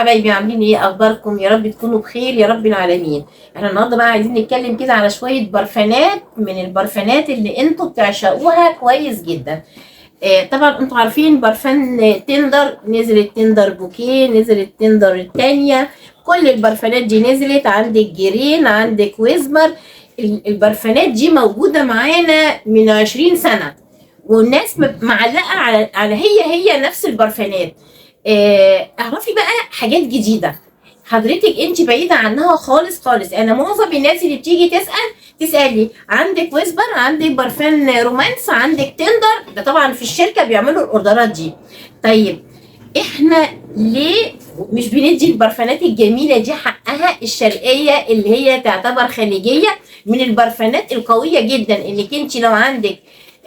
حبايبي، عاملين ايه؟ اخباركم؟ يا رب تكونوا بخير يا رب العالمين. احنا النهارده بقى عايزين نتكلم كده على شويه برفانات من البرفانات اللي انتوا بتعشقوها كويس جدا. طبعا انتوا عارفين برفان تندر، نزلت تندر بوكيه، نزلت تندر التانية، كل البرفانات دي نزلت. عندك جيرين، عندك ويزمر. البرفانات دي موجوده معانا من 20 سنه، والناس معلقه على هي نفس البرفانات. اعرفي بقى حاجات جديده، حضرتك انت بعيده عنها خالص خالص. انا معظم الناس اللي بتيجي تسالي عندك ويسبر، عندك برفان رومانس، عندك تندر، ده طبعا في الشركه بيعملوا الاوردرات دي. طيب احنا ليه مش بندي البرفانات الجميله دي حقها؟ الشرقيه اللي هي تعتبر خليجيه، من البرفانات القويه جدا، انك انت لو عندك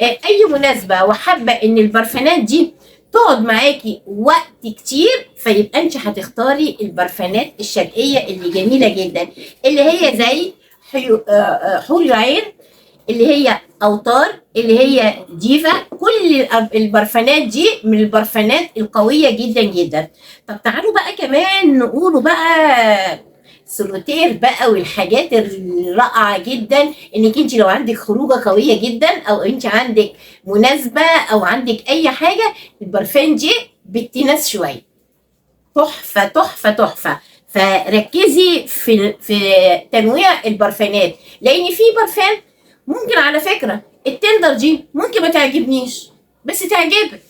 اي مناسبه وحابه ان البرفانات دي تقعد معاكي وقت كتير، فيبقى انت هتختاري البرفانات الشرقيه اللي جميله جدا، اللي هي زي حور العين، اللي هي اوتار، اللي هي ديفا. كل البرفانات دي من البرفانات القويه جدا جدا. طب تعالوا بقى كمان نقولوا بقى سولوتير بقى، والحاجات الرائعه جدا، انك انت لو عندك خروجه قويه جدا، او انت عندك مناسبه، او عندك اي حاجه، البرفان دي بالتناس شويه، تحفه تحفه تحفه. فركزي في تنويع البرفانات، لان في برفان ممكن على فكره التندر دي ممكن ما تعجبنيش بس تعجبك،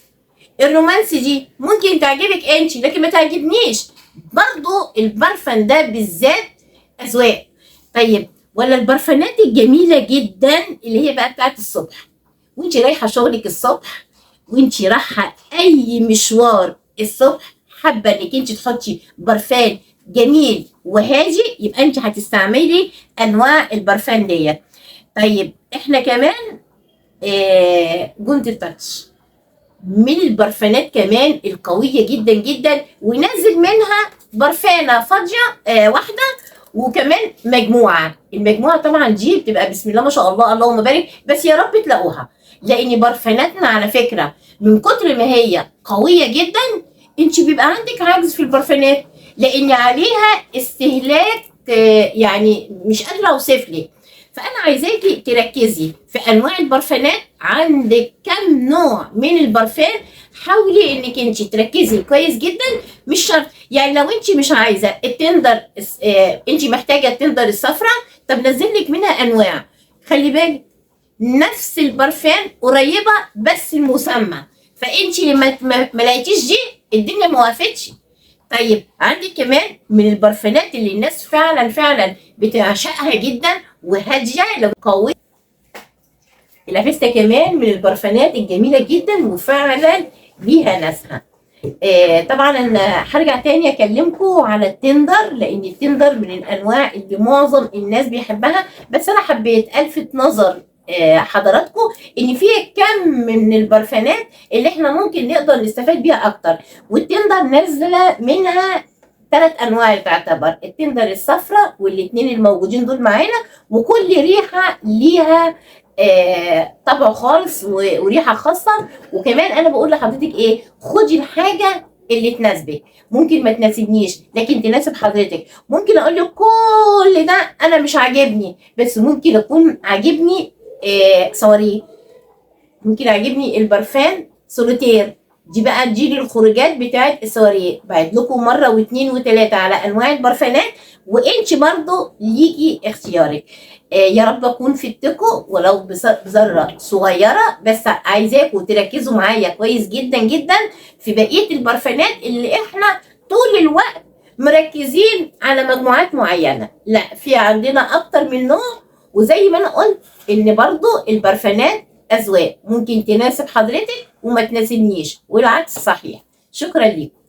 الرومانسي دي ممكن تعجبك انت لكن ما تعجبنيش. برضو البرفان ده بالذات اذواق. طيب ولا البرفانات الجميله جدا اللي هي بقى بتاعت الصبح، وانت رايحه شغلك الصبح، وانت رايحه اي مشوار الصبح، حابه انك انت تحطي برفان جميل وهادي، يبقى انت هتستعملي انواع البرفان ديت. طيب احنا كمان جولد تاتش من البرفانات كمان القويه جدا جدا، ونزل منها برفانه فاضيه واحده، وكمان مجموعه. المجموعه طبعا دي بتبقى بسم الله ما شاء الله اللهم بارك، بس يا رب تلاقوها، لان برفاناتنا على فكره من كتر ما هي قويه جدا انت بيبقى عندك عجز في البرفانات، لان عليها استهلاك يعني مش قادره اوصف لك. فانا عايزاكي تركزي في انواع البرفانات، عندك كم نوع من البرفان، حاولي انك انت تركزي كويس جدا. مش شرط يعني لو انت مش عايزه التندر، انت محتاجه التندر الصفراء، طب نزل لك منها انواع. خلي بالك نفس البرفان قريبه بس المسمى، فانت ما لقيتيش دي، الدنيا ما وقفتش. طيب عندي كمان من البرفانات اللي الناس فعلا فعلا بتعشقها جدا وهاديه لو قويه، الافيستا كمان من البرفانات الجميله جدا وفعلا ليها ناسها. طبعا انا هرجع تاني اكلمكم على التندر، لان التندر من الانواع اللي معظم الناس بيحبها، بس انا حبيت الفت نظر حضراتكم ان في كم من البرفانات اللي احنا ممكن نقدر نستفاد بيها اكتر. والتندر نازله منها 3 انواع، تعتبر التندر الصفراء والاثنين الموجودين دول معانا، وكل ريحه ليها طبع خالص وريحه خاصه. وكمان انا بقول لحضرتك ايه، خدي الحاجه اللي تناسبك، ممكن ما تناسبنيش لكن تناسب حضرتك. ممكن اقول لك كل ده انا مش عاجبني، بس ممكن اكون عاجبني صواريه، ممكن عاجبني البرفان سولوتير، دي بقى دي للخروجات بتاعت السواريه. بعد لكم مره واثنين وثلاثه على انواع البرفانات، وانت برضو ليكي اختيارك. يا رب اكون فدتكم ولو بذره صغيره، بس عايزاكم تركزوا معايا كويس جدا جدا في بقيه البرفانات اللي احنا طول الوقت مركزين على مجموعات معينه. لا، في عندنا اكتر من نوع، وزي ما انا قلت ان برضو البرفانات اذواق، ممكن تناسب حضرتك وما تناسبنيش، والعكس صحيح. شكرا لكم.